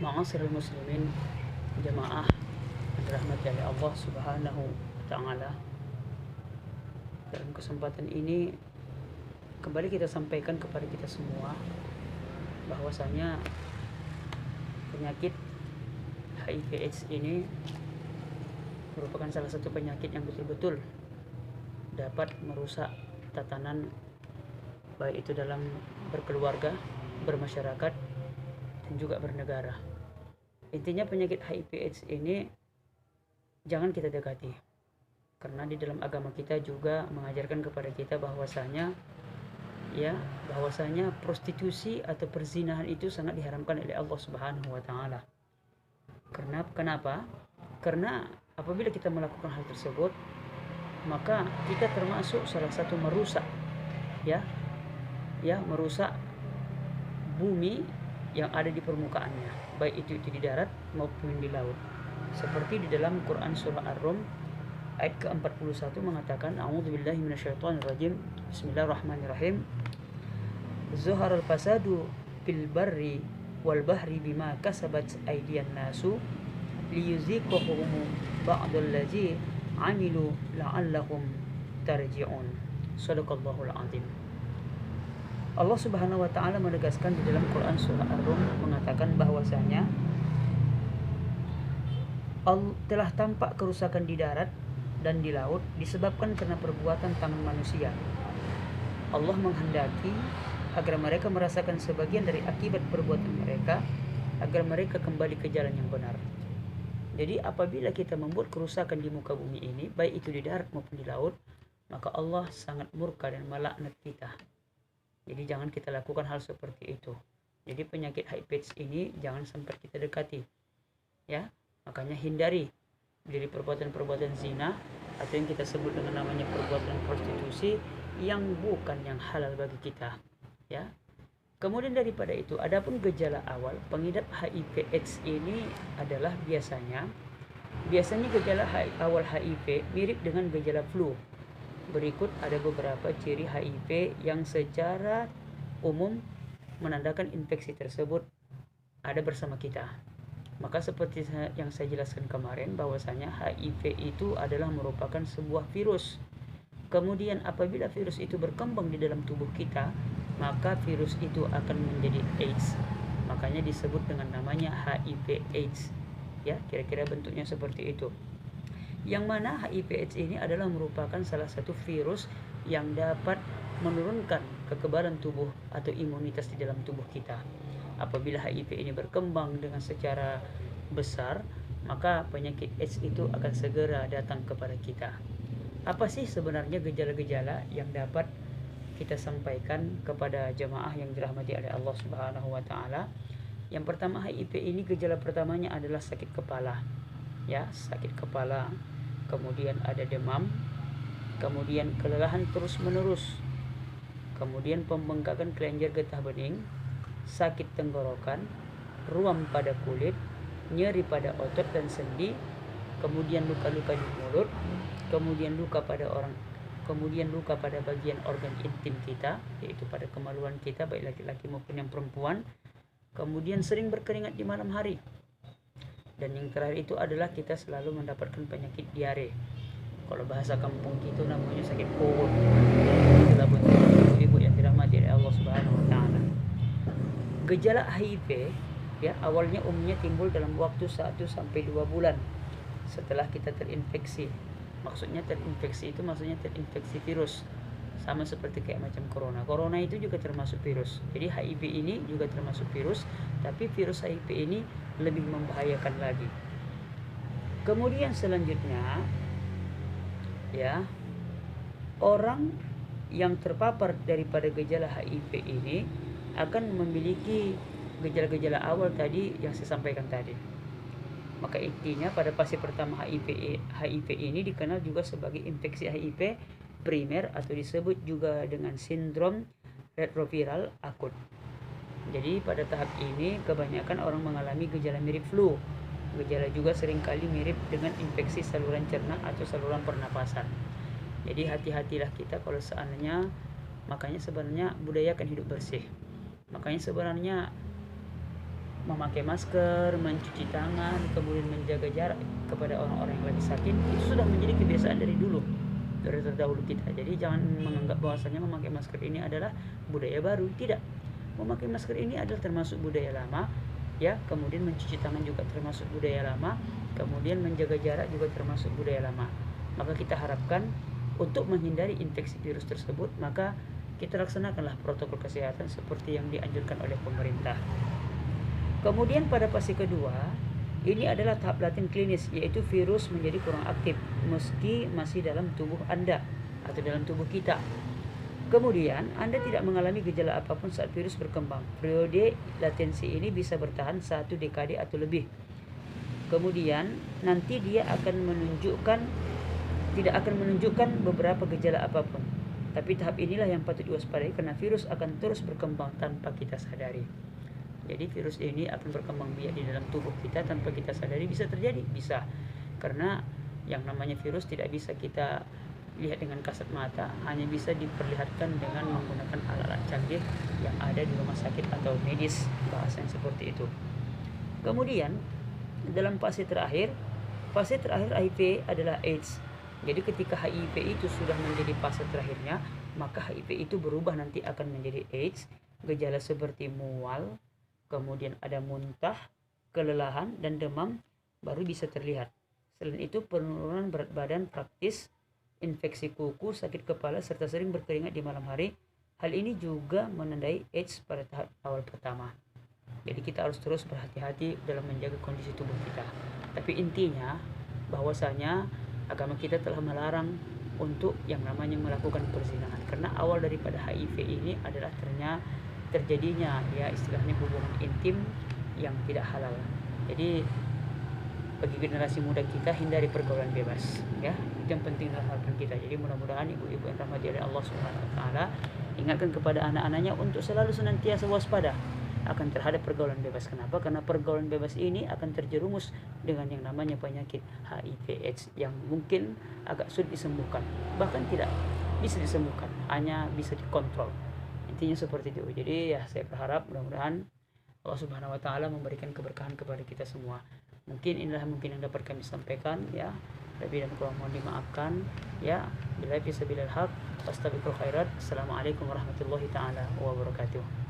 Ma'asyiral muslimin, jamaah dirahmati oleh Allah Subhanahu wa taala. Dalam kesempatan ini kembali kita sampaikan kepada kita semua bahwasanya penyakit HIV/AIDS ini merupakan salah satu penyakit yang betul-betul dapat merusak tatanan baik itu dalam berkeluarga, bermasyarakat, dan juga bernegara. Intinya penyakit HIV/AIDS ini jangan kita dekati, karena di dalam agama kita juga mengajarkan kepada kita bahwasanya prostitusi atau perzinahan itu sangat diharamkan oleh Allah Subhanahu wa taala. Kenapa? Karena apabila kita melakukan hal tersebut, maka kita termasuk salah satu merusak merusak bumi yang ada di permukaannya, baik itu di darat maupun di laut. Seperti di dalam Quran surah Ar-Rum ayat ke-41 mengatakan, a'udzubillahi minasyaitonirrajim, bismillahirrahmanirrahim, zuharal fasadu fil barri wal bahri bima kasabat aydiyan nasu liyuziqahum ba'dallazi amilu la'allahum tarji'un. Shadaqallahul azim. Allah Subhanahu wa taala menegaskan di dalam Quran surah Ar-Rum mengatakan bahwasanya telah tampak kerusakan di darat dan di laut disebabkan karena perbuatan tangan manusia. Allah menghendaki agar mereka merasakan sebagian dari akibat perbuatan mereka, agar mereka kembali ke jalan yang benar. Jadi apabila kita membuat kerusakan di muka bumi ini, baik itu di darat maupun di laut, maka Allah sangat murka dan melaknat kita. Jadi jangan kita lakukan hal seperti itu. Jadi penyakit HIV/AIDS ini jangan sampai kita dekati. Ya, makanya hindari dari perbuatan-perbuatan zina atau yang kita sebut dengan namanya perbuatan prostitusi yang bukan yang halal bagi kita. Ya. Kemudian daripada itu, adapun gejala awal pengidap HIV/AIDS ini adalah biasanya gejala awal HIV mirip dengan gejala flu. Berikut ada beberapa ciri HIV yang secara umum menandakan infeksi tersebut ada bersama kita. Maka seperti yang saya jelaskan kemarin bahwasanya HIV itu adalah merupakan sebuah virus. Kemudian apabila virus itu berkembang di dalam tubuh kita, maka virus itu akan menjadi AIDS. Makanya disebut dengan namanya HIV/AIDS. Ya, kira-kira bentuknya seperti itu. Yang mana HIV/AIDS ini adalah merupakan salah satu virus yang dapat menurunkan kekebalan tubuh atau imunitas di dalam tubuh kita. Apabila HIV ini berkembang dengan secara besar, maka penyakit AIDS itu akan segera datang kepada kita. Apa sih sebenarnya gejala-gejala yang dapat kita sampaikan kepada jemaah yang dirahmati oleh Allah Subhanahu wa taala? Yang pertama, HIV ini gejala pertamanya adalah sakit kepala. Ya, sakit kepala. Kemudian ada demam, kemudian kelelahan terus-menerus, kemudian pembengkakan kelenjar getah bening, sakit tenggorokan, ruam pada kulit, nyeri pada otot dan sendi, kemudian luka-luka di mulut, kemudian luka pada bagian organ intim kita, yaitu pada kemaluan kita baik laki-laki maupun yang perempuan, kemudian sering berkeringat di malam hari. Dan yang terakhir itu adalah kita selalu mendapatkan penyakit diare. Kalau bahasa kampung kita namanya sakit perut. Itulah bentuk ibu yang dirahmati oleh Allah Subhanahu wa taala. Gejala HIV awalnya umumnya timbul dalam waktu 1 sampai 2 bulan setelah kita terinfeksi. Maksudnya terinfeksi itu maksudnya terinfeksi virus. Sama seperti kayak macam corona. Corona itu juga termasuk virus. Jadi HIV ini juga termasuk virus, tapi virus HIV ini lebih membahayakan lagi. Kemudian selanjutnya orang yang terpapar daripada gejala HIV ini akan memiliki gejala-gejala awal tadi yang saya sampaikan tadi. Maka intinya pada fase pertama HIV ini dikenal juga sebagai infeksi HIV primer atau disebut juga dengan sindrom retroviral akut. Jadi pada tahap ini kebanyakan orang mengalami gejala mirip flu. Gejala juga seringkali mirip dengan infeksi saluran cerna atau saluran pernapasan. Jadi hati-hatilah kita kalau seandainya, makanya sebenarnya budayakan hidup bersih. Makanya sebenarnya memakai masker, mencuci tangan, kemudian menjaga jarak kepada orang-orang yang lagi sakit, itu sudah menjadi kebiasaan dari dulu, dari terdahulu kita. Jadi jangan menganggap bahwasanya memakai masker ini adalah budaya baru. Tidak. Memakai masker ini adalah termasuk budaya lama, ya. Kemudian mencuci tangan juga termasuk budaya lama, kemudian menjaga jarak juga termasuk budaya lama. Maka kita harapkan untuk menghindari infeksi virus tersebut, maka kita laksanakanlah protokol kesehatan seperti yang dianjurkan oleh pemerintah. Kemudian pada fase kedua, ini adalah tahap laten klinis, yaitu virus menjadi kurang aktif meski masih dalam tubuh Anda atau dalam tubuh kita. Kemudian Anda tidak mengalami gejala apapun saat virus berkembang. Periode latensi ini bisa bertahan 1 dekade atau lebih. Kemudian nanti dia tidak akan menunjukkan beberapa gejala apapun. Tapi tahap inilah yang patut diwaspadai karena virus akan terus berkembang tanpa kita sadari. Jadi virus ini akan berkembang biak di dalam tubuh kita tanpa kita sadari. Bisa terjadi, bisa. Karena yang namanya virus tidak bisa kita lihat dengan kasat mata, hanya bisa diperlihatkan dengan menggunakan alat-alat canggih yang ada di rumah sakit atau medis, bahasa yang seperti itu. Kemudian dalam fase terakhir HIV adalah AIDS. Jadi ketika HIV itu sudah menjadi fase terakhirnya, maka HIV itu berubah nanti akan menjadi AIDS. Gejala seperti mual, kemudian ada muntah, kelelahan, dan demam baru bisa terlihat. Selain itu penurunan berat badan praktis, infeksi kuku, sakit kepala, serta sering berkeringat di malam hari. Hal ini juga menandai AIDS pada tahap awal pertama. Jadi kita harus terus berhati-hati dalam menjaga kondisi tubuh kita. Tapi intinya bahwasanya agama kita telah melarang untuk yang namanya melakukan perzinahan, karena awal daripada HIV ini adalah terjadinya ya istilahnya hubungan intim yang tidak halal. Jadi bagi generasi muda kita, hindari pergaulan bebas, ya, itu yang penting dalam harapan kita. Jadi mudah-mudahan ibu-ibu yang rahmati oleh Allah Subhanahu Wa Taala ingatkan kepada anak-anaknya untuk selalu senantiasa waspada akan terhadap pergaulan bebas. Kenapa? Karena pergaulan bebas ini akan terjerumus dengan yang namanya penyakit HIV/AIDS yang mungkin agak sulit disembuhkan, bahkan tidak bisa disembuhkan, hanya bisa dikontrol. Intinya seperti itu. Jadi ya saya berharap mudah-mudahan Allah Subhanahu Wa Taala memberikan keberkahan kepada kita semua. Mungkin inilah yang dapat kami sampaikan, ya. Lebih dan kurang mohon dimaafkan, ya. Billahi fisabilil haq, wastabiqul khairat. Assalamualaikum warahmatullahi taala wabarakatuh.